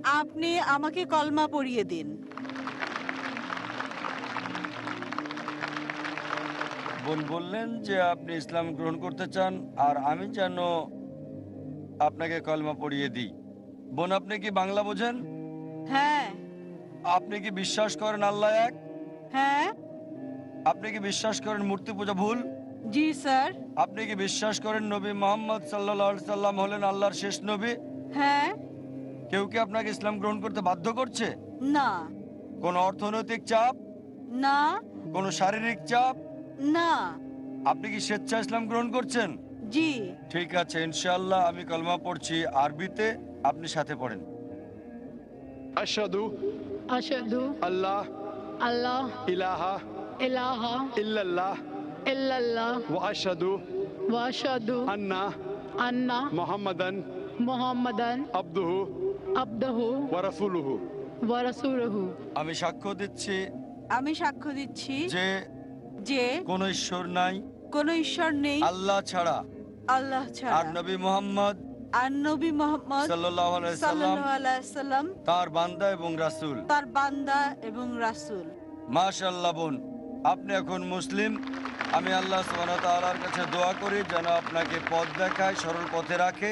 আপনি আমাকে কলমা পড়িয়ে দিন। বোন বললেন যে আপনি ইসলাম গ্রহণ করতে চান, আর আমি যেন আপনাকে কলমা পড়িয়ে দিই। বোন, আপনি কি বাংলা বোঝেন? হ্যাঁ। আপনি কি বিশ্বাস করেন আল্লাহ এক? হ্যাঁ। আপনি কি বিশ্বাস করেন মূর্তি পূজা ভুল? জি স্যার। আপনি কি বিশ্বাস করেন নবী মোহাম্মদ সাল্লাল্লাহু সাল্লাম হলেন আল্লাহর শেষ নবী? হ্যাঁ। কেউ কি আপনাকে ইসলাম গ্রহণ করতে বাধ্য করছে? না। কোনো অর্থনৈতিক চাপ? না। কোনো শারীরিক চাপ? না। আপনি কি স্বেচ্ছা ইসলাম গ্রহণ করছেন? জি। ঠিক আছে, ইনশাআল্লাহ আমি কলমা পড়ছি আরবিতে, আপনি সাথে পড়েন। আশহাদু আশহাদু আল্লাহ আল্লাহ ইলাহা ইলাহা ইল্লাল্লাহ ইল্লাল্লাহ ওয়া আশহাদু ওয়া আশহাদু আন্না আন্না মুহাম্মাদান মুহাম্মাদান আবদুহু আবদুহু ওয়া রাসূলুহু। ওয়া রাসূলুহু। আমি সাক্ষ্য দিচ্ছি আমি সাক্ষ্য দিচ্ছি যে যে কোনো ঈশ্বর নাই কোনো ঈশ্বর নেই আল্লাহ ছাড়া, আল্লাহ আর ছাড়া, নবী মুহাম্মদ আর নবী মুহাম্মদ সাল্লাল্লাহু আলাইহি সাল্লাম সাল্লাল্লাহু আলাইহি সাল্লাম তার বান্দা এবং রাসূল। তার বান্দা এবং রাসূল। মাশাআল্লাহ বোন, আপনি এখন মুসলিম। আমি আল্লাহ সুবহানাহু ওয়া তাআলার কাছে দোয়া করি যেন আপনাকে পথ দেখায়, সরল পথে রাখে